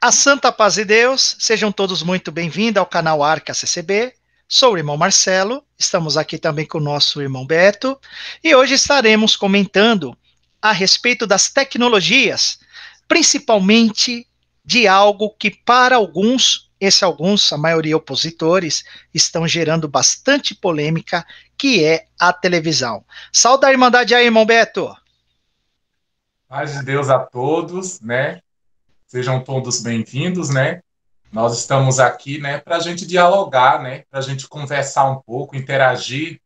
A Santa Paz de Deus, sejam todos muito bem-vindos ao canal Arca CCB. Sou o irmão Marcelo, estamos aqui também com o nosso irmão Beto, e hoje estaremos comentando a respeito das tecnologias, principalmente de algo que para alguns, a maioria opositores, estão gerando bastante polêmica, que é a televisão. Salve a Irmandade aí, irmão Beto! Paz de Deus a todos, né? Sejam todos bem-vindos, né? Nós estamos aqui, né, para a gente dialogar, né? Para a gente conversar um pouco, interagir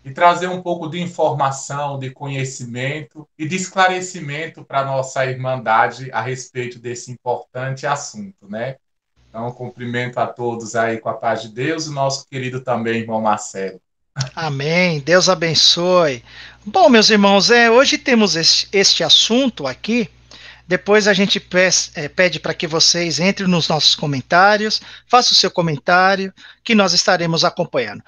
e trazer um pouco de informação, de conhecimento e de esclarecimento para a nossa irmandade a respeito desse importante assunto, né? Então, cumprimento a todos aí com a paz de Deus, e o nosso querido também, irmão Marcelo. Amém. Deus abençoe. Bom, meus irmãos, hoje temos este assunto aqui. Depois a gente pede para que vocês entrem nos nossos comentários, façam o seu comentário, que nós estaremos acompanhando.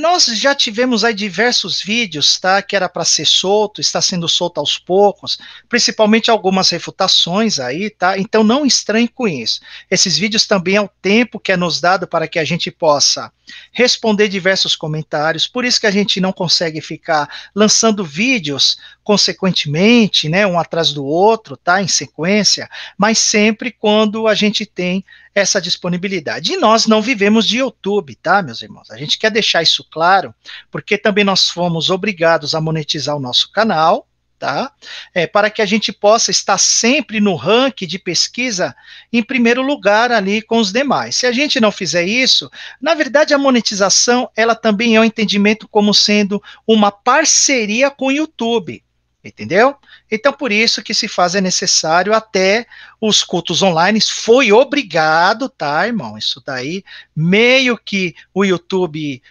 Nós já tivemos aí diversos vídeos, tá? Que era para ser solto, está sendo solto aos poucos, principalmente algumas refutações aí, tá? Então não estranhe com isso. Esses vídeos também é o tempo que é nos dado para que a gente possa responder diversos comentários, por isso que a gente não consegue ficar lançando vídeos consequentemente, né, um atrás do outro, tá, em sequência, mas sempre quando a gente tem essa disponibilidade. E nós não vivemos de YouTube, tá, meus irmãos? A gente quer deixar isso claro, porque também nós fomos obrigados a monetizar o nosso canal, tá? Para que a gente possa estar sempre no ranking de pesquisa em primeiro lugar ali com os demais. Se a gente não fizer isso, na verdade a monetização, ela também é um entendimento como sendo uma parceria com o YouTube. Entendeu? Então, por isso que se faz é necessário até os cultos online, foi obrigado, tá, irmão? Isso daí, meio que o YouTube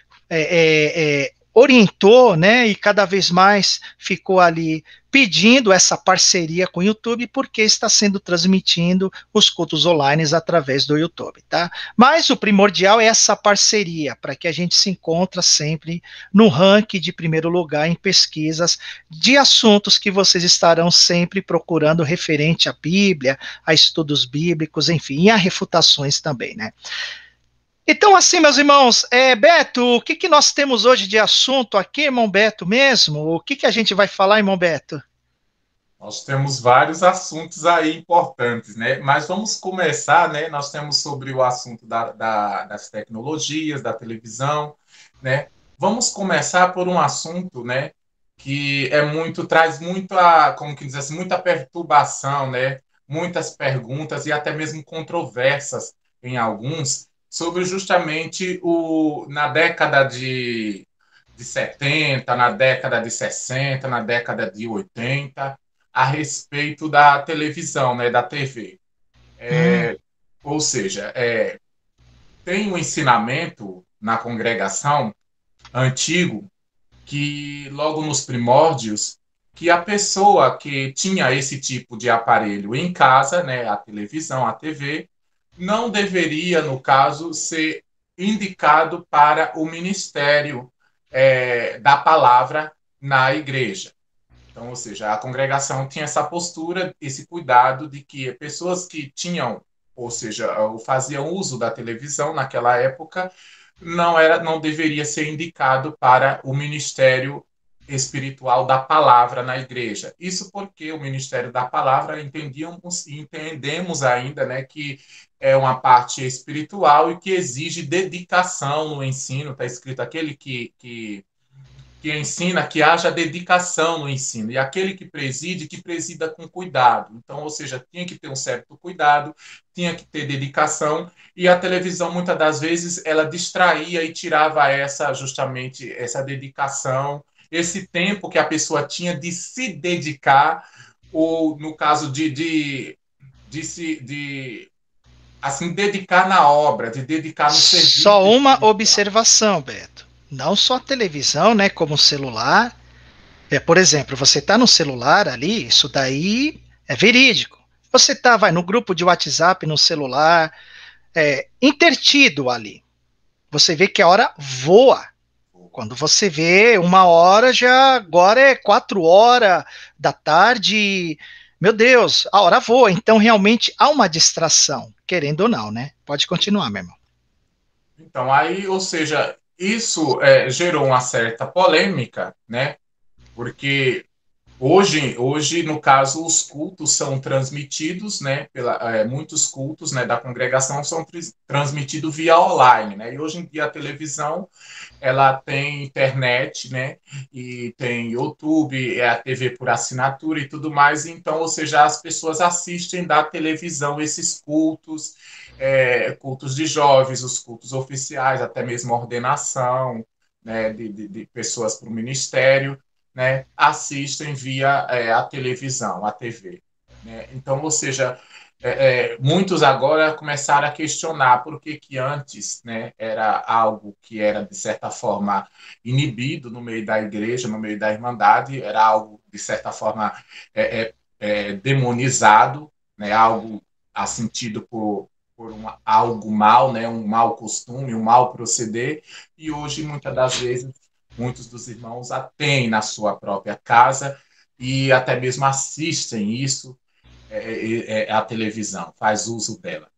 orientou, né, e cada vez mais ficou ali pedindo essa parceria com o YouTube, porque está sendo transmitindo os cultos online através do YouTube, tá? Mas o primordial é essa parceria, para que a gente se encontre sempre no ranking de primeiro lugar em pesquisas de assuntos que vocês estarão sempre procurando referente à Bíblia, a estudos bíblicos, enfim, e a refutações também, né? Então, assim, meus irmãos, Beto, o que nós temos hoje de assunto aqui, irmão Beto mesmo? O que a gente vai falar, irmão Beto? Nós temos vários assuntos aí importantes, né? Mas vamos começar, né? Nós temos sobre o assunto das tecnologias, da televisão, né? Vamos começar por um assunto, né? Que traz muita, como que diz assim, muita perturbação, né? Muitas perguntas e até mesmo controvérsias em alguns sobre justamente na década de 70, na década de 60, na década de 80 a respeito da televisão, né, da TV. Hum, Ou seja, tem um ensinamento na congregação antigo que logo nos primórdios que a pessoa que tinha esse tipo de aparelho em casa, né, a televisão, a TV, não deveria, no caso, ser indicado para o ministério da palavra na igreja. Então, ou seja, a congregação tinha essa postura, esse cuidado de que pessoas que tinham, ou seja, faziam uso da televisão naquela época, não deveria ser indicado para o ministério espiritual da palavra na igreja. Isso porque o ministério da palavra entendemos ainda, né, que é uma parte espiritual e que exige dedicação no ensino. Está escrito aquele que ensina que haja dedicação no ensino, e aquele que preside, que presida com cuidado. Então, ou seja, tinha que ter um certo cuidado, tinha que ter dedicação, e a televisão, muitas das vezes, ela distraía e tirava justamente essa dedicação, esse tempo que a pessoa tinha de se dedicar, ou no caso de assim, dedicar na obra, de dedicar no só serviço uma espiritual. observação, Beto. Não só a televisão, né, como o celular. Por exemplo, você está no celular ali, isso daí é verídico. Você tá, vai no grupo de WhatsApp no celular, intertido ali. Você vê que a hora voa. Quando você vê 1 hora, já agora é 4 horas da tarde, meu Deus, a hora voa. Então, realmente há uma distração, querendo ou não, né? Pode continuar, meu irmão. Então, aí, ou seja, isso gerou uma certa polêmica, né? Porque hoje, no caso, os cultos são transmitidos, né, muitos cultos, né, da congregação são transmitidos via online, né, e hoje em dia a televisão, ela tem internet, né, e tem YouTube, a TV por assinatura e tudo mais, então, ou seja, as pessoas assistem da televisão esses cultos, cultos de jovens, os cultos oficiais, até mesmo ordenação, né, de pessoas para o ministério, né, assistem via a televisão, a TV. Né? Então, ou seja, muitos agora começaram a questionar por que que antes, né, era algo que era, de certa forma, inibido no meio da igreja, no meio da irmandade, era algo, de certa forma, demonizado, né, algo assentido por algo mal, né, um mau costume, um mau proceder, e hoje, muitas das vezes, muitos dos irmãos a têm na sua própria casa e até mesmo assistem isso, a televisão, faz uso dela.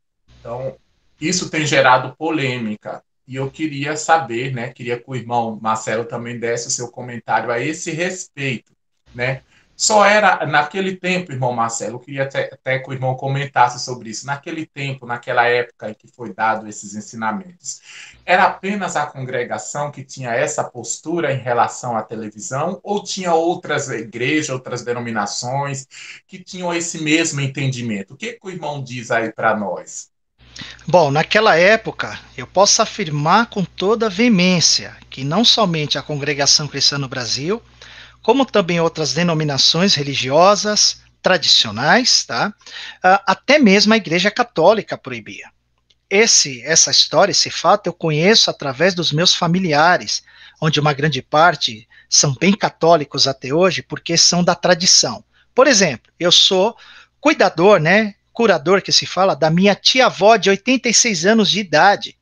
Então, isso tem gerado polêmica. E eu queria saber, né, queria que o irmão Marcelo também desse o seu comentário a esse respeito, né? Só era, naquele tempo, irmão Marcelo, eu queria até que o irmão comentasse sobre isso. Naquele tempo, naquela época em que foi dado esses ensinamentos, era apenas a congregação que tinha essa postura em relação à televisão ou tinha outras igrejas, outras denominações que tinham esse mesmo entendimento? O que que o irmão diz aí para nós? Bom, naquela época, eu posso afirmar com toda veemência que não somente a Congregação Cristã no Brasil, como também outras denominações religiosas tradicionais, tá? Até mesmo a Igreja Católica proibia. Essa história, esse fato, eu conheço através dos meus familiares, onde uma grande parte são bem católicos até hoje, porque são da tradição. Por exemplo, eu sou cuidador, né? Curador que se fala, da minha tia-avó de 86 anos de idade.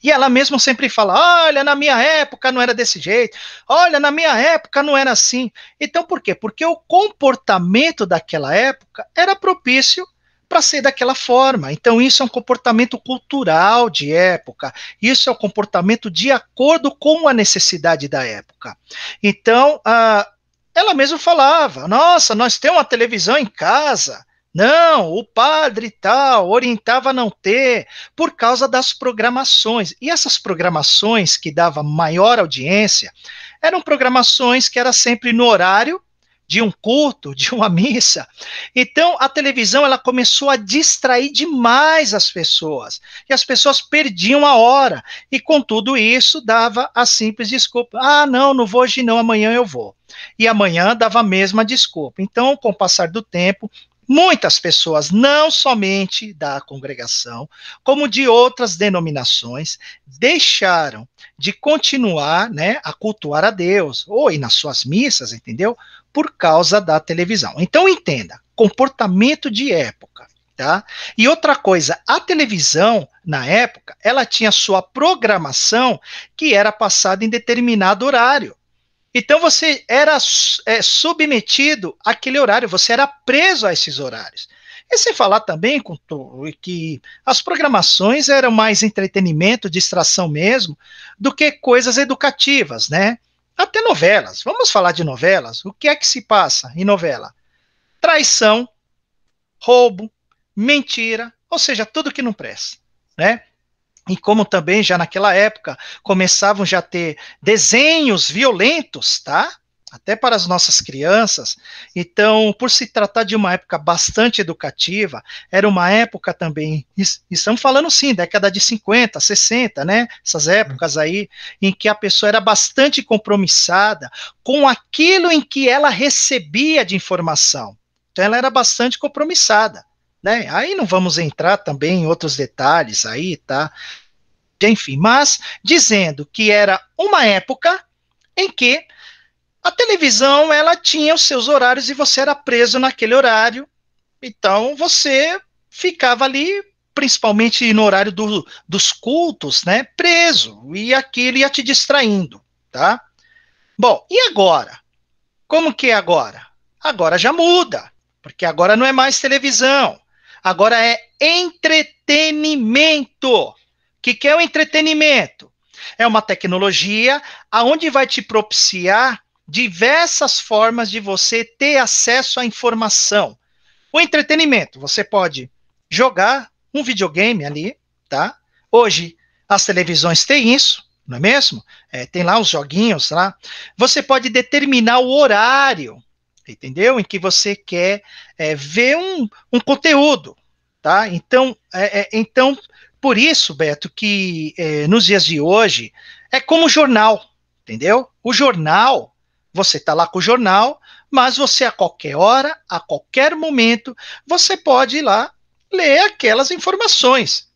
E ela mesma sempre fala: olha, na minha época não era desse jeito, olha, na minha época não era assim. Então por quê? Porque o comportamento daquela época era propício para ser daquela forma. Então isso é um comportamento cultural de época, isso é um comportamento de acordo com a necessidade da época. Então, ela mesma falava: nossa, nós temos uma televisão em casa. Não, o padre tal orientava a não ter, por causa das programações. E essas programações que davam maior audiência, eram programações que era sempre no horário de um culto, de uma missa. Então, a televisão ela começou a distrair demais as pessoas. E as pessoas perdiam a hora. E com tudo isso, dava a simples desculpa: ah, não, não vou hoje não, amanhã eu vou. E amanhã dava a mesma desculpa. Então, com o passar do tempo, muitas pessoas, não somente da congregação, como de outras denominações, deixaram de continuar, né, a cultuar a Deus, ou ir nas suas missas, entendeu? Por causa da televisão. Então, entenda, comportamento de época, tá? E outra coisa, a televisão, na época, ela tinha sua programação que era passada em determinado horário. Então você era submetido àquele horário, você era preso a esses horários. E sem falar também que as programações eram mais entretenimento, distração mesmo, do que coisas educativas, né? Até novelas. Vamos falar de novelas. O que é que se passa em novela? Traição, roubo, mentira, ou seja, tudo que não presta, né? E como também já naquela época começavam já a ter desenhos violentos, tá? Até para as nossas crianças. Então, por se tratar de uma época bastante educativa, era uma época também, estamos falando sim, década de 50, 60, né? Essas épocas aí, em que a pessoa era bastante compromissada com aquilo em que ela recebia de informação. Então, ela era bastante compromissada. Né? Aí não vamos entrar também em outros detalhes aí, tá? Enfim, mas dizendo que era uma época em que a televisão ela tinha os seus horários e você era preso naquele horário, então você ficava ali, principalmente no horário dos cultos, né, preso, e aquilo ia te distraindo, tá? Bom, e agora? Como que é agora? Agora já muda. porque agora não é mais televisão, agora é entretenimento. O que é o entretenimento? É uma tecnologia aonde vai te propiciar diversas formas de você ter acesso à informação. O entretenimento, você pode jogar um videogame ali, tá? Hoje as televisões têm isso, não é mesmo? Tem lá os joguinhos lá. Você pode determinar o horário, entendeu? Em que você quer ver um conteúdo, tá? Então, por isso, Beto, que nos dias de hoje é como jornal, entendeu? O jornal, você tá lá com o jornal, mas você a qualquer hora, a qualquer momento, você pode ir lá ler aquelas informações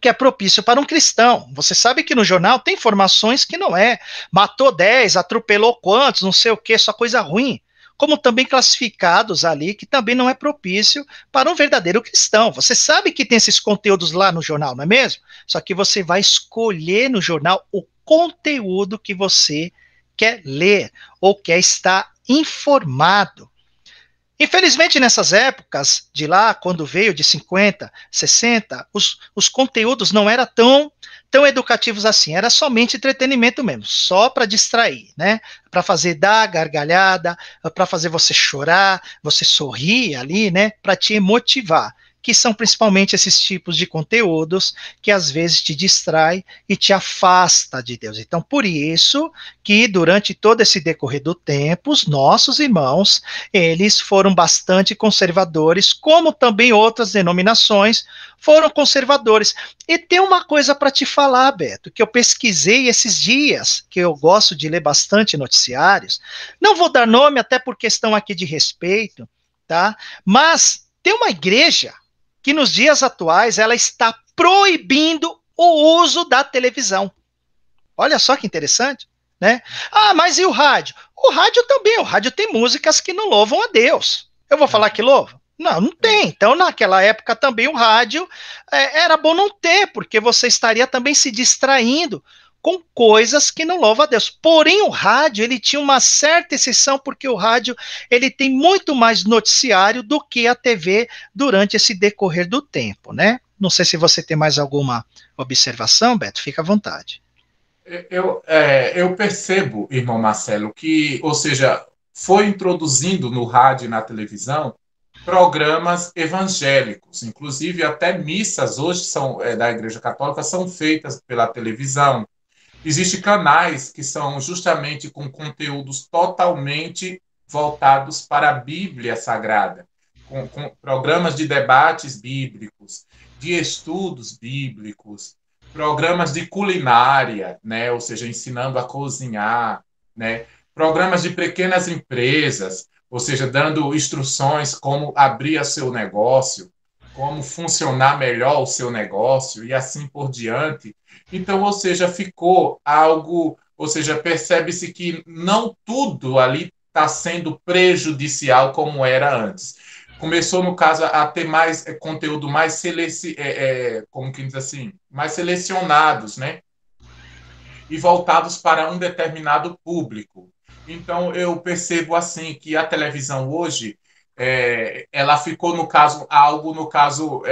que é propício para um cristão. Você sabe que no jornal tem informações que não é. Matou 10, atropelou quantos, não sei o que, só coisa ruim. Como também classificados ali, que também não é propício para um verdadeiro cristão. Você sabe que tem esses conteúdos lá no jornal, não é mesmo? Só que você vai escolher no jornal o conteúdo que você quer ler ou quer estar informado. Infelizmente, nessas épocas de lá, quando veio de 50, 60, os conteúdos não eram tão educativos assim, era somente entretenimento mesmo, só para distrair, né? Para fazer dar gargalhada, para fazer você chorar, você sorrir ali, né? Para te motivar, que são principalmente esses tipos de conteúdos que às vezes te distrai e te afasta de Deus. Então, por isso que durante todo esse decorrer do tempo, os nossos irmãos, eles foram bastante conservadores, como também outras denominações foram conservadores. E tem uma coisa para te falar, Beto, que eu pesquisei esses dias, que eu gosto de ler bastante noticiários. Não vou dar nome, até por questão aqui de respeito, tá? Mas tem uma igreja que nos dias atuais ela está proibindo o uso da televisão. Olha só que interessante, né? Ah, mas e o rádio? O rádio também, o rádio tem músicas que não louvam a Deus. Eu vou falar que louvam? Não, não tem. Então, naquela época também o rádio era bom não ter, porque você estaria também se distraindo com coisas que não louvam a Deus. Porém, o rádio, ele tinha uma certa exceção, porque o rádio, ele tem muito mais noticiário do que a TV durante esse decorrer do tempo, né? Não sei se você tem mais alguma observação, Beto, fica à vontade. Eu percebo, irmão Marcelo, que, ou seja, foi introduzindo no rádio e na televisão programas evangélicos, inclusive até missas hoje são da Igreja Católica são feitas pela televisão. Existem canais que são justamente com conteúdos totalmente voltados para a Bíblia Sagrada, com programas de debates bíblicos, de estudos bíblicos, programas de culinária, né? Ou seja, ensinando a cozinhar, né? Programas de pequenas empresas, ou seja, dando instruções como abrir o seu negócio, como funcionar melhor o seu negócio e assim por diante. Então, ou seja, ficou algo, ou seja, percebe-se que não tudo ali está sendo prejudicial como era antes. Começou, no caso, a ter mais conteúdo mais como que diz assim, mais selecionados, né? E voltados para um determinado público. Então, eu percebo assim que a televisão hoje ela ficou no caso algo no caso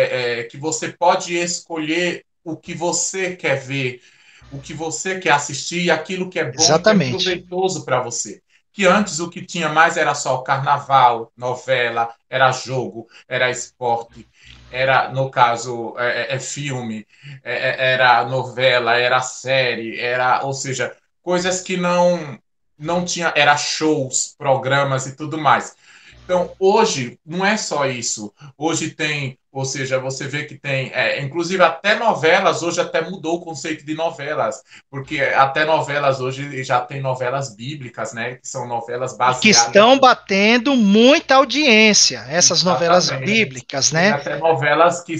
que você pode escolher o que você quer ver, o que você quer assistir, aquilo que é bom e que é Exatamente. proveitoso para você. Que antes o que tinha mais era só carnaval, novela, era jogo, era esporte, era, no caso, filme, era novela, era série, era, ou seja, coisas que não tinha, era shows, programas e tudo mais. Então, hoje, não é só isso. Hoje tem, ou seja, você vê que tem, inclusive até novelas, hoje até mudou o conceito de novelas, porque até novelas hoje já tem novelas bíblicas, né? Que são novelas E que baseadas. estão batendo muita audiência, essas novelas Exatamente. bíblicas, Tem né? até novelas que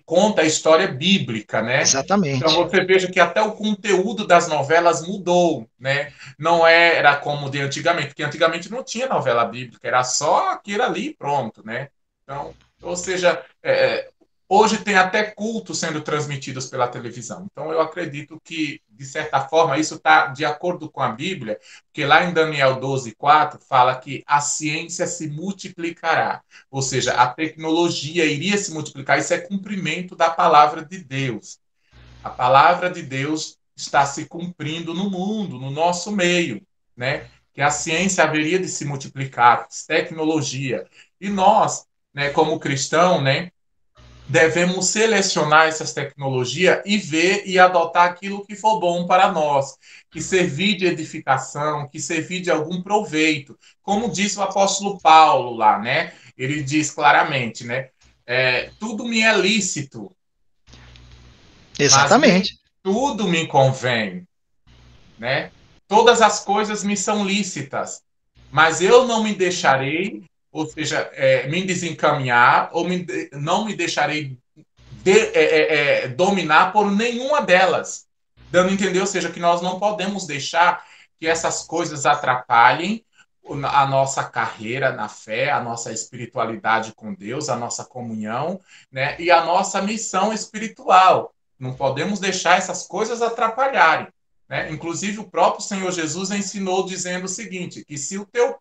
conta a história bíblica, né? Então Exatamente. você veja que até o conteúdo das novelas mudou, né? Não era como de antigamente, porque antigamente não tinha novela bíblica, era só aquilo ali, pronto, né? Então, ou seja, Hoje tem até cultos sendo transmitidos pela televisão. Então, eu acredito que, de certa forma, isso está de acordo com a Bíblia, porque lá em Daniel 12:4 fala que a ciência se multiplicará. Ou seja, a tecnologia iria se multiplicar. Isso é cumprimento da palavra de Deus. A palavra de Deus está se cumprindo no mundo, no nosso meio, né? Que a ciência haveria de se multiplicar, tecnologia. E nós, né, como cristão, né, devemos selecionar essas tecnologias e ver e adotar aquilo que for bom para nós, que servir de edificação, que servir de algum proveito. Como disse o apóstolo Paulo lá, né? Ele diz claramente, né? Tudo me é lícito, mas nem Exatamente. tudo me convém, né? Todas as coisas me são lícitas, mas eu não me deixarei, ou seja, me desencaminhar, ou não me deixarei dominar por nenhuma delas, dando a entender, ou seja, que nós não podemos deixar que essas coisas atrapalhem a nossa carreira na fé, a nossa espiritualidade com Deus, a nossa comunhão, né, e a nossa missão espiritual. Não podemos deixar essas coisas atrapalharem, né? Inclusive, o próprio Senhor Jesus ensinou dizendo o seguinte, que se o teu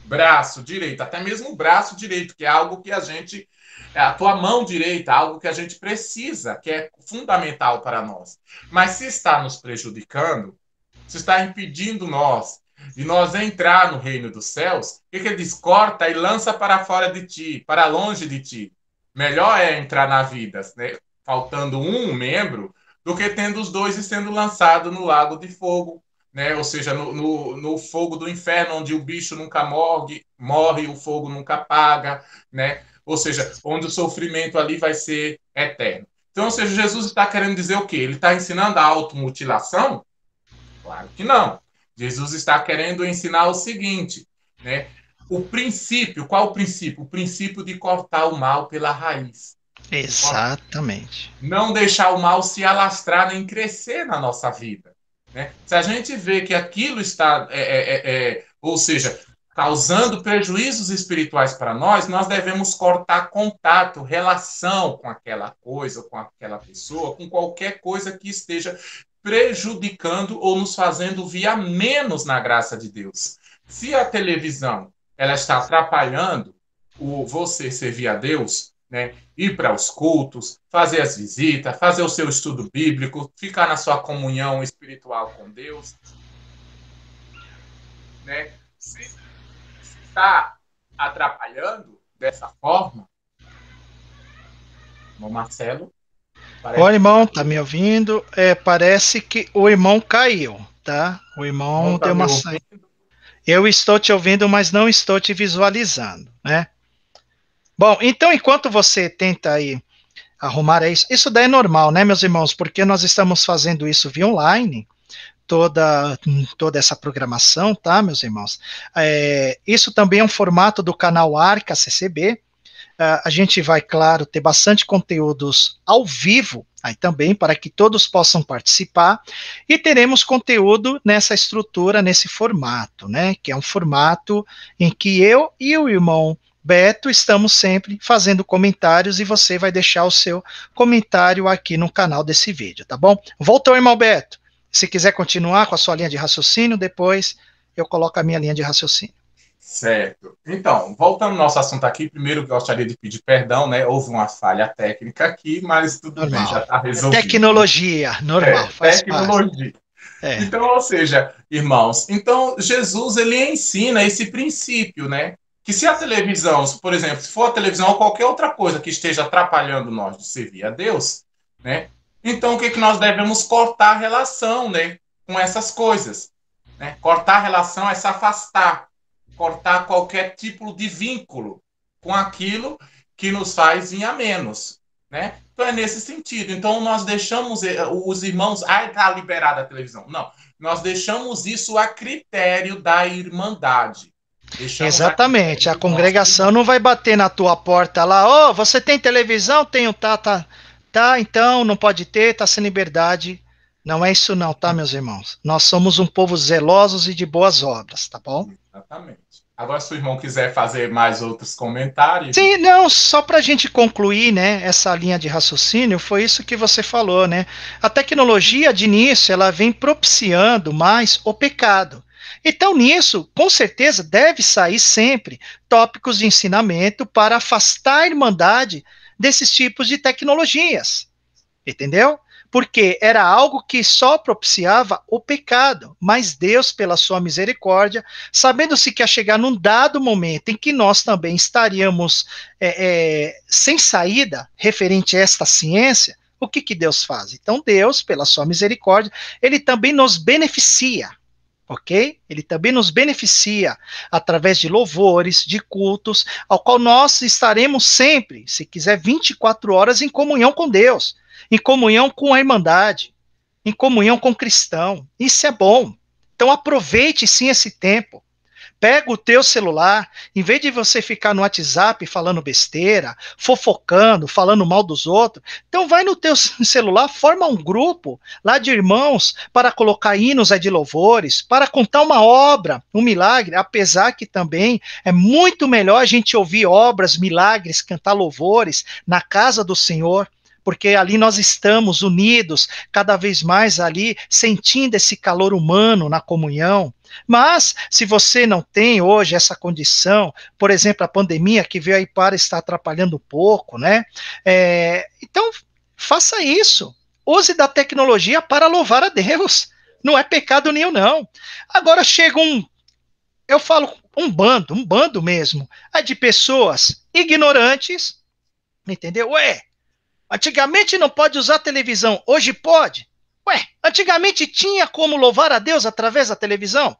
braço direito, até mesmo o braço direito, que é algo que a gente, a tua mão direita, algo que a gente precisa, que é fundamental para nós. Mas se está nos prejudicando, se está impedindo nós de nós entrar no reino dos céus, o que ele diz? Corta e lança para fora de ti, para longe de ti. Melhor é entrar na vida, né, faltando um membro, do que tendo os dois e sendo lançado no lago de fogo, né? Ou seja, no fogo do inferno, onde o bicho nunca morre, o fogo nunca apaga, né? Ou seja, onde o sofrimento ali vai ser eterno. Então, ou seja, Jesus está querendo dizer o quê? Ele está ensinando a automutilação? Claro que não. Jesus está querendo ensinar o seguinte, né? O princípio, qual o princípio? O princípio de cortar o mal pela raiz. Exatamente. Não deixar o mal se alastrar nem crescer na nossa vida, né? Se a gente vê que aquilo está, ou seja, causando prejuízos espirituais para nós, nós devemos cortar contato, relação com aquela coisa, com aquela pessoa, com qualquer coisa que esteja prejudicando ou nos fazendo via menos na graça de Deus. Se a televisão ela está atrapalhando você servir a Deus, né? Ir para os cultos, fazer as visitas, fazer o seu estudo bíblico, ficar na sua comunhão espiritual com Deus, né? Se está atrapalhando dessa forma, o Marcelo O parece irmão, tá me ouvindo? Parece que o irmão caiu, tá? O que não irmão está deu me uma saída. ouvindo. Eu estou te ouvindo, mas não estou te visualizando, né? Bom, então enquanto você tenta aí arrumar isso daí é normal, né, meus irmãos? Porque nós estamos fazendo isso via online, toda essa programação, tá, meus irmãos? Isso também é um formato do canal Arca CCB. A gente vai, claro, ter bastante conteúdos ao vivo aí também, para que todos possam participar, e teremos conteúdo nessa estrutura, nesse formato, né, que é um formato em que eu e o irmão Beto estamos sempre fazendo comentários, e você vai deixar o seu comentário aqui no canal desse vídeo, tá bom? Voltou, irmão Beto. Se quiser continuar com a sua linha de raciocínio, depois eu coloco a minha linha de raciocínio. Certo. Então, voltando ao nosso assunto aqui, primeiro eu gostaria de pedir perdão, né? Houve uma falha técnica aqui, mas tudo bem, já Normal. está É resolvido. tecnologia, normal, faz parte. Tecnologia. É. Então, ou seja, irmãos, então Jesus ele ensina esse princípio, né? Que se a televisão, por exemplo, se for a televisão ou qualquer outra coisa que esteja atrapalhando nós de servir a Deus, né? Então o que nós devemos cortar a relação, né? Com essas coisas, né? Cortar a relação é se afastar, cortar qualquer tipo de vínculo com aquilo que nos faz ir a menos, né? Então é nesse sentido. Então nós deixamos os irmãos, está liberada a televisão. Não, nós deixamos isso a critério da irmandade. Deixamos a Exatamente. critério A dos nossos congregação irmãos. não vai bater na tua porta lá, ô, você tem televisão? Tenho, tá, então não pode ter, tá sem liberdade. Não é isso não, tá, meus irmãos? Nós somos um povo zelosos e de boas obras, tá bom? Exatamente. Agora, se o irmão quiser fazer mais outros comentários. Sim, não, só para a gente concluir, né, essa linha de raciocínio, foi isso que você falou, né? A tecnologia, de início, ela vem propiciando mais o pecado. Então, nisso, com certeza, deve sair sempre tópicos de ensinamento para afastar a irmandade desses tipos de tecnologias. Entendeu? Porque era algo que só propiciava o pecado, mas Deus, pela sua misericórdia, sabendo-se que ia chegar num dado momento em que nós também estaríamos sem saída referente a esta ciência, o que, que Deus faz? Então, Deus, pela sua misericórdia, ele também nos beneficia. Ok? Ele também nos beneficia através de louvores, de cultos, ao qual nós estaremos sempre, se quiser, 24 horas em comunhão com Deus, em comunhão com a irmandade, em comunhão com o cristão. Isso é bom. Então aproveite sim esse tempo. Pega o teu celular, em vez de você ficar no WhatsApp falando besteira, fofocando, falando mal dos outros, então vai no teu celular, forma um grupo lá de irmãos para colocar hinos de louvores, para contar uma obra, um milagre, apesar que também é muito melhor a gente ouvir obras, milagres, cantar louvores na casa do Senhor, porque ali nós estamos unidos, cada vez mais ali, sentindo esse calor humano na comunhão. Mas, se você não tem hoje essa condição, por exemplo, a pandemia que veio aí para estar atrapalhando um pouco, né? Então, faça isso. Use da tecnologia para louvar a Deus. Não é pecado nenhum, não. Agora chega eu falo um bando mesmo, de pessoas ignorantes, entendeu? Antigamente não pode usar televisão, hoje pode? Antigamente tinha como louvar a Deus através da televisão?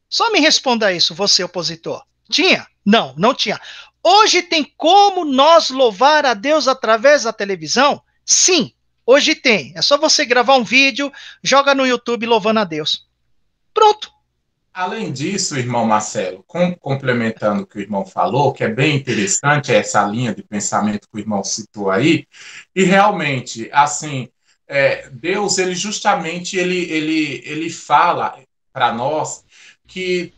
Só me responda isso, você opositor. Tinha? Não, não tinha. Hoje tem como nós louvar a Deus através da televisão? Sim, hoje tem. É só você gravar um vídeo, joga no YouTube louvando a Deus. Pronto. Além disso, irmão Marcelo, complementando o que o irmão falou, que é bem interessante essa linha de pensamento que o irmão citou aí, e realmente, assim, Deus, ele justamente, ele fala para nós que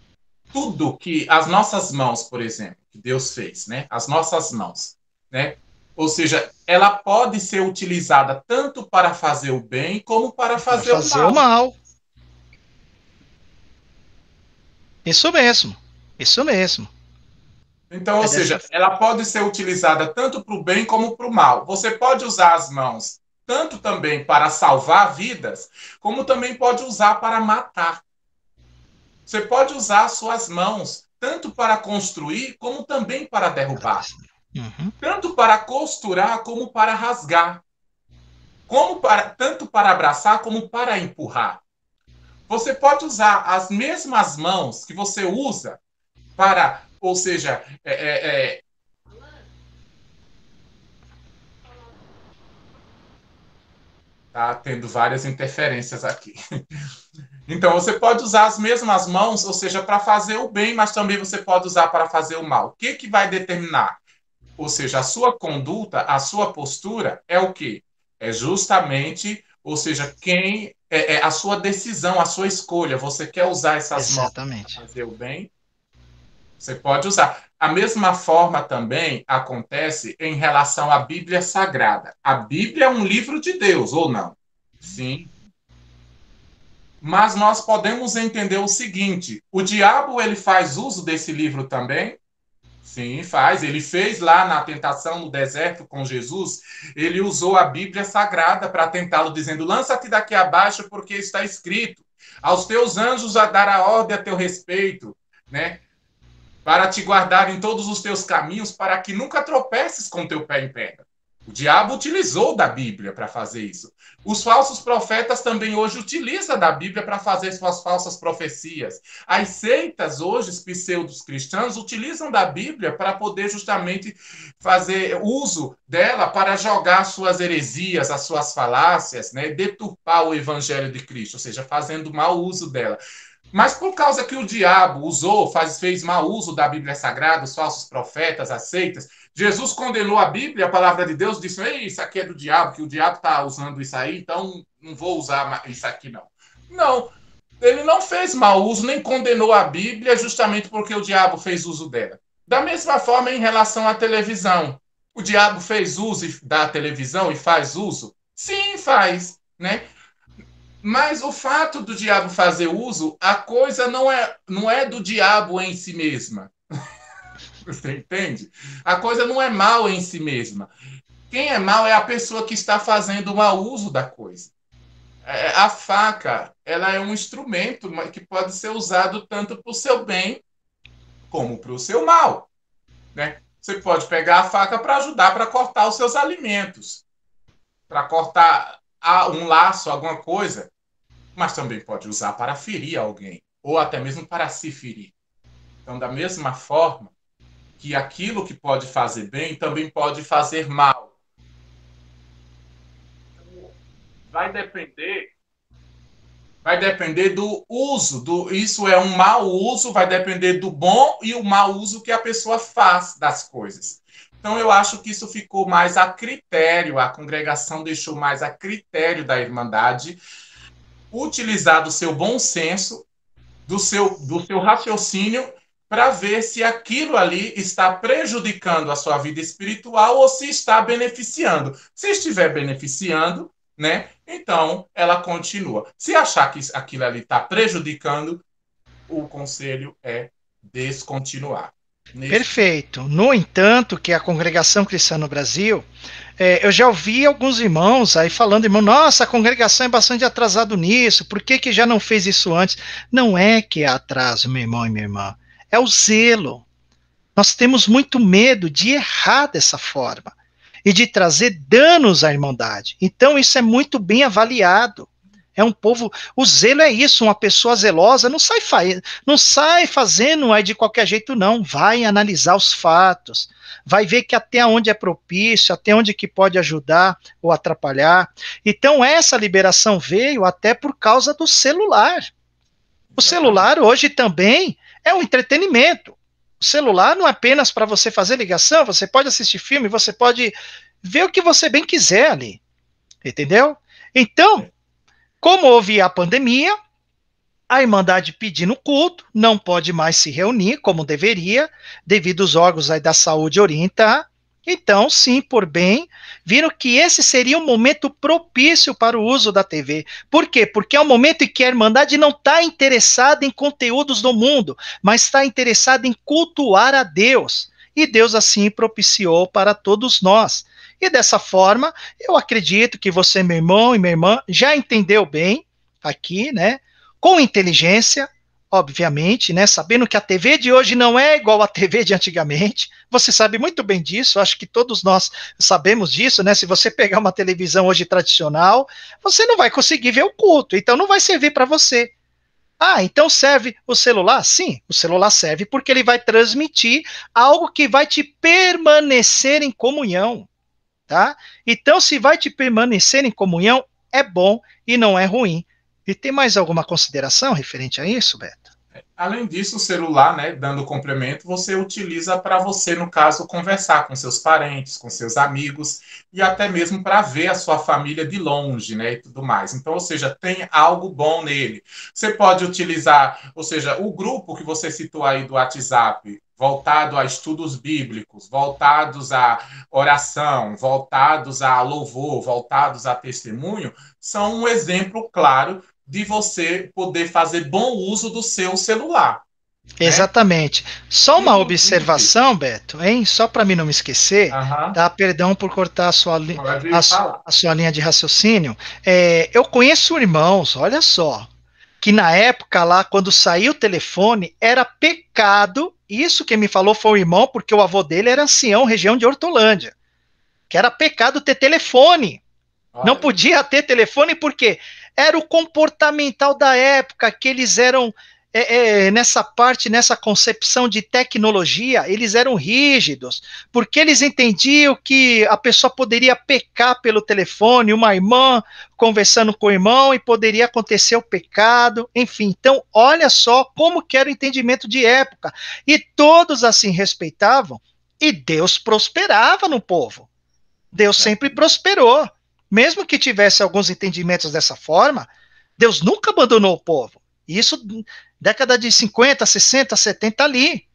tudo que as nossas mãos, por exemplo, que Deus fez, né, as nossas mãos, né, ou seja, ela pode ser utilizada tanto para fazer o bem como para fazer o o mal. mal. Isso mesmo, isso mesmo. Então, ou seja, ela pode ser utilizada tanto para o bem como para o mal. Você pode usar as mãos tanto também para salvar vidas, como também pode usar para matar. Você pode usar as suas mãos tanto para construir, como também para derrubar. Uhum. Tanto para costurar, como para rasgar. Tanto para abraçar, como para empurrar. Você pode usar as mesmas mãos que você usa para, ou seja, tá tendo várias interferências aqui. Então, você pode usar as mesmas mãos, ou seja, para fazer o bem, mas também você pode usar para fazer o mal. O que vai determinar? Ou seja, a sua conduta, a sua postura é o quê? É justamente, ou seja, a sua decisão, a sua escolha. Você quer usar essas mãos para fazer o bem? Você pode usar. A mesma forma também acontece em relação à Bíblia Sagrada. A Bíblia é um livro de Deus, ou não? Sim. Mas nós podemos entender o seguinte: o diabo ele faz uso desse livro também? Sim, faz. Ele fez lá na tentação no deserto com Jesus, ele usou a Bíblia Sagrada para tentá-lo, dizendo: lança-te daqui abaixo, porque está escrito: aos teus anjos a dar a ordem a teu respeito, né? Para te guardar em todos os teus caminhos, para que nunca tropeces com teu pé em pedra. O diabo utilizou da Bíblia para fazer isso. Os falsos profetas também hoje utilizam da Bíblia para fazer suas falsas profecias. As seitas hoje, os pseudos cristãos, utilizam da Bíblia para poder justamente fazer uso dela para jogar suas heresias, as suas falácias, né? Deturpar o evangelho de Cristo, ou seja, fazendo mau uso dela. Mas por causa que o diabo usou, fez mau uso da Bíblia Sagrada, os falsos profetas, as seitas, Jesus condenou a Bíblia, a palavra de Deus, disse: ei, isso aqui é do diabo, que o diabo está usando isso aí, então não vou usar isso aqui, não. Não. Ele não fez mau uso, nem condenou a Bíblia justamente porque o diabo fez uso dela. Da mesma forma, em relação à televisão. O diabo fez uso da televisão e faz uso? Sim, faz, né? Mas o fato do diabo fazer uso, a coisa não é do diabo em si mesma. Você entende? A coisa não é mal em si mesma. Quem é mal é a pessoa que está fazendo mau uso da coisa. A faca, ela é um instrumento que pode ser usado tanto para o seu bem como para o seu mal, né? Você pode pegar a faca para ajudar para cortar os seus alimentos, para cortar um laço, alguma coisa, mas também pode usar para ferir alguém, ou até mesmo para se ferir. Então, da mesma forma que aquilo que pode fazer bem também pode fazer mal. Vai depender do uso, isso é um mau uso, vai depender do bom e o mau uso que a pessoa faz das coisas. Então, eu acho que isso ficou mais a critério, a congregação deixou mais a critério da Irmandade utilizar do seu bom senso, do seu raciocínio, para ver se aquilo ali está prejudicando a sua vida espiritual ou se está beneficiando. Se estiver beneficiando, né? Então ela continua. Se achar que aquilo ali está prejudicando, o conselho é descontinuar. Perfeito. No entanto, que a congregação cristã no Brasil, eu já ouvi alguns irmãos aí falando, irmão, nossa, a congregação é bastante atrasado nisso, por que que já não fez isso antes? Não é que é atraso, meu irmão e minha irmã, é o zelo. Nós temos muito medo de errar dessa forma e de trazer danos à irmandade. Então, isso é muito bem avaliado. É um povo, o zelo é isso, uma pessoa zelosa não sai fazendo aí de qualquer jeito, não. Vai analisar os fatos, vai ver que até onde é propício, até onde que pode ajudar ou atrapalhar. Então, essa liberação veio até por causa do celular. O celular hoje também é um entretenimento. O celular não é apenas para você fazer ligação, você pode assistir filme, você pode ver o que você bem quiser ali. Entendeu? Então, como houve a pandemia, a Irmandade pedindo culto, não pode mais se reunir como deveria, devido aos órgãos aí da saúde orientar. Então, sim, por bem, viram que esse seria um momento propício para o uso da TV. Por quê? Porque é um momento em que a Irmandade não está interessada em conteúdos do mundo, mas está interessada em cultuar a Deus. E Deus assim propiciou para todos nós. E dessa forma, eu acredito que você, meu irmão e minha irmã, já entendeu bem aqui, né? Com inteligência, obviamente, né? Sabendo que a TV de hoje não é igual à TV de antigamente. Você sabe muito bem disso, acho que todos nós sabemos disso, né? Se você pegar uma televisão hoje tradicional, você não vai conseguir ver o culto, então não vai servir para você. Ah, então serve o celular? Sim, o celular serve porque ele vai transmitir algo que vai te permanecer em comunhão. Tá? Então, se vai te permanecer em comunhão, é bom e não é ruim. E tem mais alguma consideração referente a isso, Beto? Além disso, o celular, né, dando complemento, você utiliza para você, no caso, conversar com seus parentes, com seus amigos e até mesmo para ver a sua família de longe, né, e tudo mais. Então, ou seja, tem algo bom nele. Você pode utilizar, ou seja, o grupo que você citou aí do WhatsApp, voltado a estudos bíblicos, voltados à oração, voltados a louvor, voltados a testemunho, são um exemplo claro de você poder fazer bom uso do seu celular. Né? Exatamente. Só uma Inclusive, observação, Beto, hein? Só para mim não me esquecer, tá? Perdão por cortar pode falar. a sua linha de raciocínio. Eu conheço irmãos, olha só, que na época lá, quando saiu o telefone, era pecado. Isso que me falou foi o irmão, porque o avô dele era ancião, região de Hortolândia, que era pecado ter telefone. Não Olha, podia ter telefone porque era o comportamental da época, que eles eram, nessa parte, nessa concepção de tecnologia, eles eram rígidos, porque eles entendiam que a pessoa poderia pecar pelo telefone, uma irmã conversando com o irmão, e poderia acontecer o pecado, enfim. Então, olha só como que era o entendimento de época. E todos assim respeitavam, e Deus prosperava no povo. Deus sempre prosperou. Mesmo que tivesse alguns entendimentos dessa forma, Deus nunca abandonou o povo. Isso, década de 50, 60, 70 ali.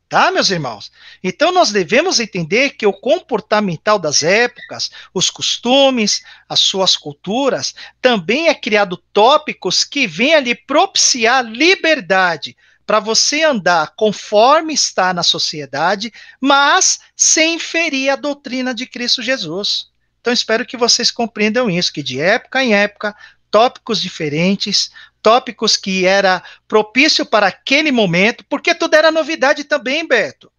Tá, meus irmãos? Então nós devemos entender que o comportamental das épocas, os costumes, as suas culturas, também é criado tópicos que vêm ali propiciar liberdade para você andar conforme está na sociedade, mas sem ferir a doutrina de Cristo Jesus. Então espero que vocês compreendam isso, que de época em época, tópicos diferentes, tópicos que era propício para aquele momento, porque tudo era novidade também, Beto.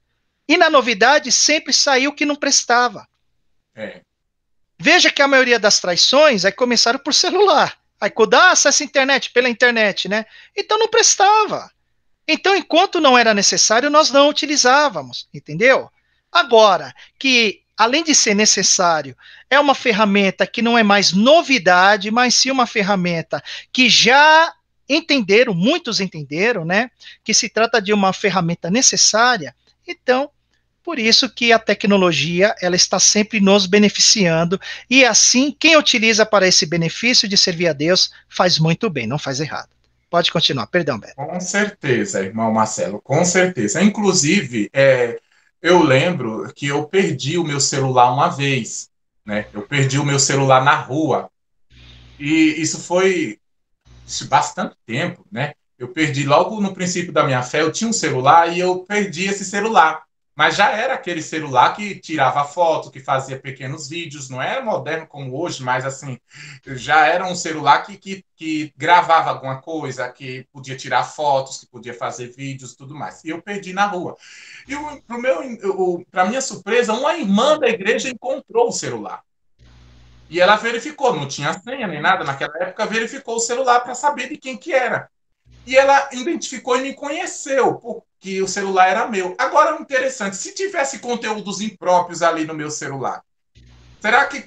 E na novidade sempre saiu o que não prestava. É. Veja que a maioria das traições aí começaram por celular. Aí quando acessa a internet, pela internet, né? Então não prestava. Então, enquanto não era necessário, nós não utilizávamos, entendeu? Agora, que além de ser necessário, é uma ferramenta que não é mais novidade, mas sim uma ferramenta que já entenderam, muitos entenderam, né? Que se trata de uma ferramenta necessária. Então, por isso que a tecnologia ela está sempre nos beneficiando e assim quem utiliza para esse benefício de servir a Deus faz muito bem, não faz errado. Pode continuar, perdão, Beto. Com certeza, irmão Marcelo, com certeza. Inclusive, eu lembro que eu perdi o meu celular uma vez, né? Eu perdi o meu celular na rua. E isso foi bastante tempo, né? Eu perdi logo no princípio da minha fé, eu tinha um celular e eu perdi esse celular. Mas já era aquele celular que tirava foto, que fazia pequenos vídeos, não era moderno como hoje, mas assim, já era um celular que gravava alguma coisa, que podia tirar fotos, que podia fazer vídeos e tudo mais. E eu perdi na rua. E para minha surpresa, uma irmã da igreja encontrou o celular. E ela verificou, não tinha senha nem nada naquela época, verificou o celular para saber de quem que era. E ela identificou e me conheceu, porque o celular era meu. Agora, interessante, se tivesse conteúdos impróprios ali no meu celular, será que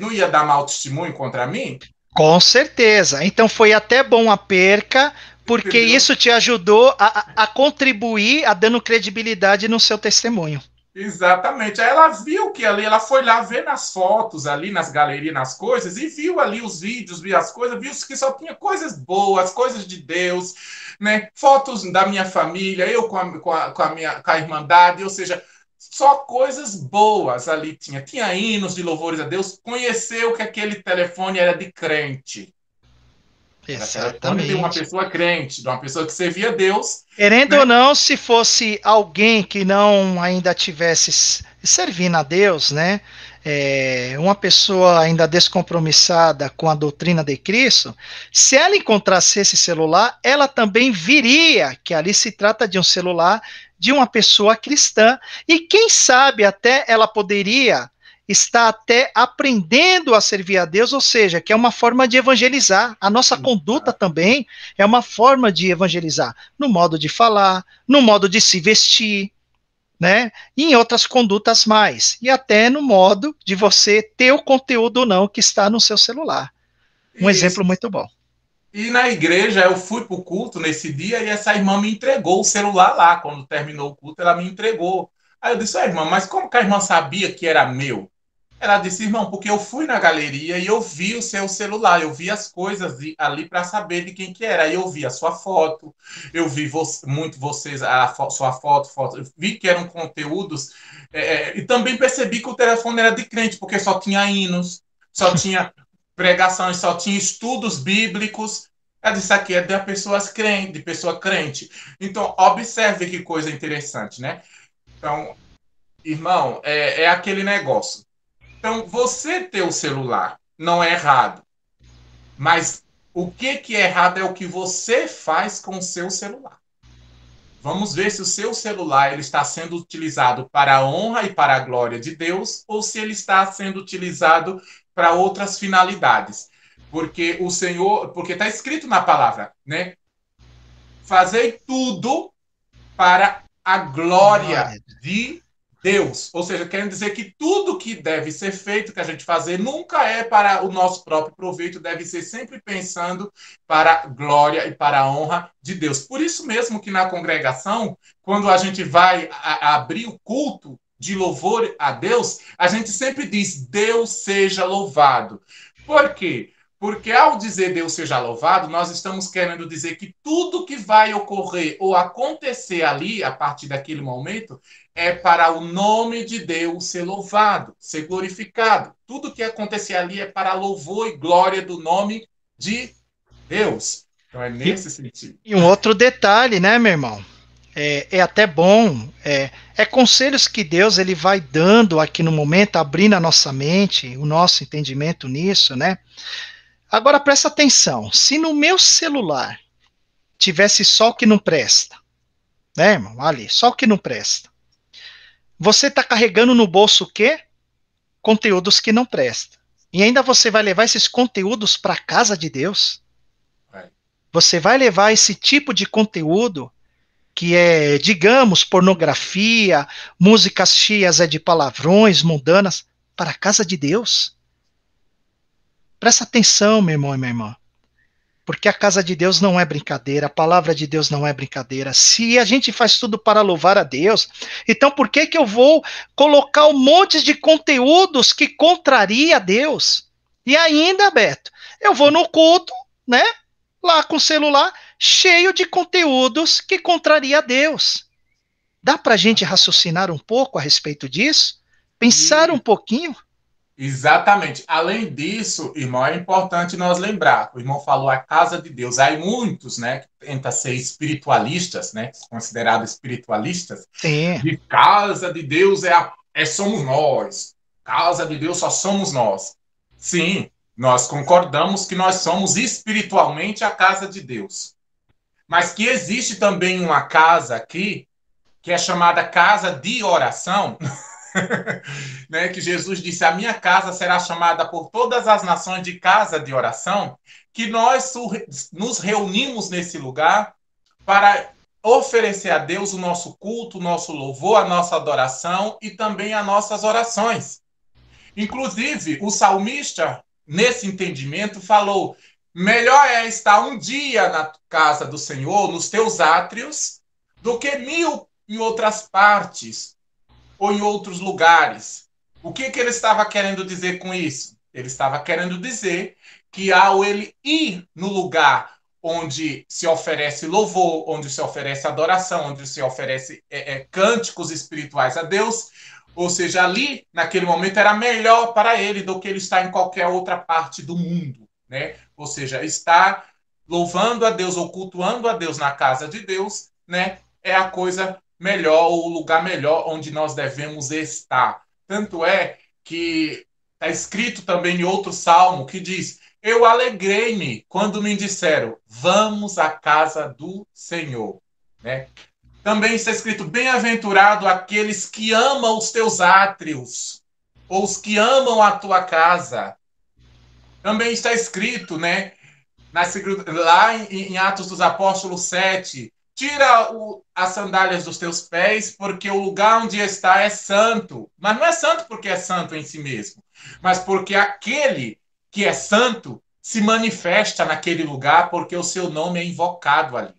não ia dar mau testemunho contra mim? Com certeza. Então foi até bom a perca, porque Entendeu? isso te ajudou a contribuir, a dando credibilidade no seu testemunho. Exatamente. Aí ela viu que ali, ela foi lá ver nas fotos ali, nas galerias, nas coisas, e viu ali os vídeos, viu as coisas, viu que só tinha coisas boas, coisas de Deus, né? Fotos da minha família, eu com a Irmandade, ou seja, só coisas boas ali tinha. Tinha hinos de louvores a Deus, conheceu que aquele telefone era de crente. Era telefone de uma Exatamente. pessoa crente, de uma pessoa que servia a Deus, Querendo ou né? não, se fosse alguém que não ainda tivesse servindo a Deus, né? Uma pessoa ainda descompromissada com a doutrina de Cristo, se ela encontrasse esse celular, ela também viria que ali se trata de um celular de uma pessoa cristã. E quem sabe até ela poderia estar até aprendendo a servir a Deus, ou seja, que é uma forma de evangelizar. A nossa conduta também é uma forma de evangelizar, no modo de falar, no modo de se vestir, né? E em outras condutas mais. E até no modo de você ter o conteúdo ou não que está no seu celular. Um exemplo Isso. muito bom. E na igreja eu fui para o culto nesse dia e essa irmã me entregou o celular lá. Quando terminou o culto, ela me entregou. Aí eu disse, irmã, mas como que a irmã sabia que era meu? Ela disse, irmão, porque eu fui na galeria e eu vi o seu celular, eu vi as coisas ali para saber de quem que era. Aí eu vi a sua foto, eu vi muito vocês, sua foto, eu vi que eram conteúdos, e também percebi que o telefone era de crente, porque só tinha hinos, só tinha pregações, só tinha estudos bíblicos. Ela disse, aqui é de pessoas crentes, de pessoa crente. Então, observe que coisa interessante, né? Então, irmão, é aquele negócio. Então, você ter o celular não é errado, mas o que é errado é o que você faz com o seu celular. Vamos ver se o seu celular ele está sendo utilizado para a honra e para a glória de Deus ou se ele está sendo utilizado para outras finalidades. Porque o Senhor, porque está escrito na palavra, né? Fazei tudo para a glória Glória. de Deus. Ou seja, querendo dizer que tudo que deve ser feito, que a gente fazer, nunca é para o nosso próprio proveito, deve ser sempre pensando para a glória e para a honra de Deus. Por isso mesmo que na congregação, quando a gente vai abrir o culto de louvor a Deus, a gente sempre diz, Deus seja louvado. Por quê? Porque ao dizer Deus seja louvado, nós estamos querendo dizer que tudo que vai ocorrer ou acontecer ali, a partir daquele momento, é para o nome de Deus ser louvado, ser glorificado. Tudo que acontecer ali é para louvor e glória do nome de Deus. Então é E, nesse sentido. e um outro detalhe, né, meu irmão? É até bom, é conselhos que Deus ele vai dando aqui no momento, abrindo a nossa mente, o nosso entendimento nisso, né? Agora presta atenção, se no meu celular tivesse só o que não presta, né, irmão? Ali, só o que não presta. Você está carregando no bolso o quê? Conteúdos que não prestam. E ainda você vai levar esses conteúdos para a casa de Deus? Você vai levar esse tipo de conteúdo que é, digamos, pornografia, músicas cheias de palavrões mundanas, para a casa de Deus? Presta atenção, meu irmão e minha irmã. Porque a casa de Deus não é brincadeira, a palavra de Deus não é brincadeira. Se a gente faz tudo para louvar a Deus, então por que que eu vou colocar um monte de conteúdos que contraria a Deus? E ainda, Beto, eu vou no culto, né? Lá com o celular, cheio de conteúdos que contraria a Deus. Dá para a gente raciocinar um pouco a respeito disso? Pensar um pouquinho? Exatamente. Além disso, irmão, é importante nós lembrar. O irmão falou a casa de Deus. Há muitos, né, que tentam ser espiritualistas, né, considerados espiritualistas. Sim. De casa de Deus somos nós. Casa de Deus só somos nós. Sim, nós concordamos que nós somos espiritualmente a casa de Deus. Mas que existe também uma casa aqui que é chamada casa de oração. Né, que Jesus disse: a minha casa será chamada por todas as nações de casa de oração, que nós nos reunimos nesse lugar para oferecer a Deus o nosso culto, o nosso louvor, a nossa adoração e também as nossas orações. Inclusive, o salmista, nesse entendimento, falou: melhor é estar um dia na casa do Senhor, nos teus átrios, do que 1000 em outras partes ou em outros lugares. O que ele estava querendo dizer com isso? Ele estava querendo dizer que ao ele ir no lugar onde se oferece louvor, onde se oferece adoração, onde se oferece cânticos espirituais a Deus, ou seja, ali, naquele momento, era melhor para ele do que ele estar em qualquer outra parte do mundo, né? Ou seja, estar louvando a Deus ou cultuando a Deus na casa de Deus, né? É a coisa melhor, o lugar melhor onde nós devemos estar. Tanto é que está escrito também em outro salmo que diz: eu alegrei-me quando me disseram, vamos à casa do Senhor. Né? Também está escrito: bem-aventurado aqueles que amam os teus átrios, ou os que amam a tua casa. Também está escrito, né, lá em Atos dos Apóstolos 7, tira as sandálias dos teus pés, porque o lugar onde está é santo. Mas não é santo porque é santo em si mesmo, mas porque aquele que é santo se manifesta naquele lugar, porque o seu nome é invocado ali.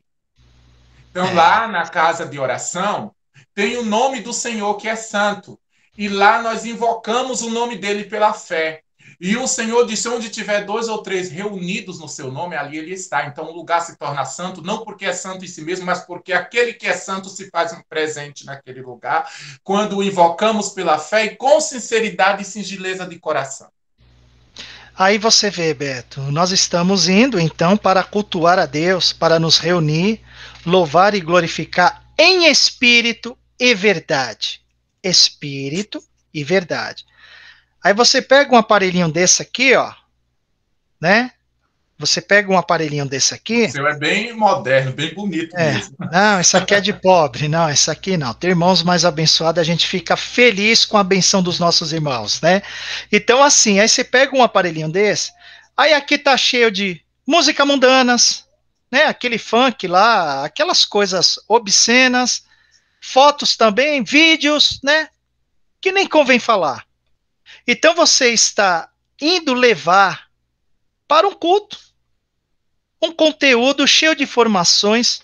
Então, lá na casa de oração, tem o nome do Senhor que é santo. E lá nós invocamos o nome dele pela fé. E o Senhor disse: onde tiver 2 ou 3 reunidos no seu nome, ali ele está. Então o lugar se torna santo, não porque é santo em si mesmo, mas porque aquele que é santo se faz um presente naquele lugar, quando o invocamos pela fé e com sinceridade e singeleza de coração. Aí você vê, Beto, nós estamos indo então para cultuar a Deus, para nos reunir, louvar e glorificar em espírito e verdade. Espírito e verdade. Aí você pega um aparelhinho desse aqui, ó, né? Você pega um aparelhinho desse aqui. O seu é bem moderno, bem bonito mesmo. Não, isso aqui é de pobre. Não, isso aqui não. Ter irmãos mais abençoados, a gente fica feliz com a benção dos nossos irmãos, né? Então, assim, aí você pega um aparelhinho desse, aí aqui tá cheio de música mundanas, né? Aquele funk lá, aquelas coisas obscenas, fotos também, vídeos, né? Que nem convém falar. Então você está indo levar para um culto um conteúdo cheio de informações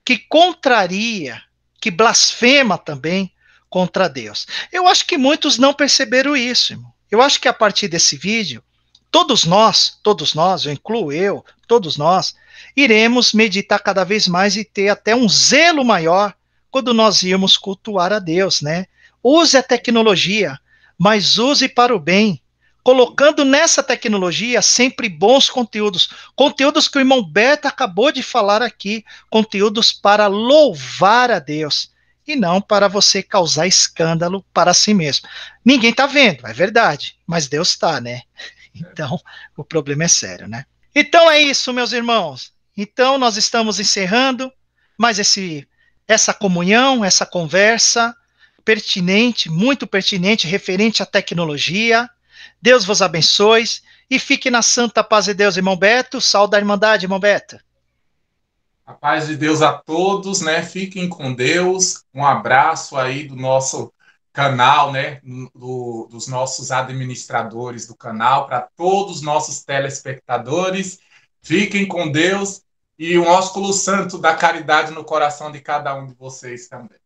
que contraria, que blasfema também contra Deus. Eu acho que muitos não perceberam isso, irmão. Eu acho que a partir desse vídeo, todos nós, eu incluo eu, todos nós, iremos meditar cada vez mais e ter até um zelo maior quando nós irmos cultuar a Deus, né? Use a tecnologia, mas use para o bem, colocando nessa tecnologia sempre bons conteúdos, conteúdos que o irmão Beto acabou de falar aqui, conteúdos para louvar a Deus e não para você causar escândalo para si mesmo. Ninguém está vendo, é verdade, mas Deus está, né? Então, o problema é sério, né? Então é isso, meus irmãos. Então nós estamos encerrando mais essa comunhão, essa conversa pertinente, muito pertinente, referente à tecnologia. Deus vos abençoe e fique na santa paz de Deus, irmão Beto. Saúde da Irmandade, irmão Beto. A paz de Deus a todos, né? Fiquem com Deus. Um abraço aí do nosso canal, né? Dos nossos administradores do canal, para todos os nossos telespectadores. Fiquem com Deus e um ósculo santo da caridade no coração de cada um de vocês também.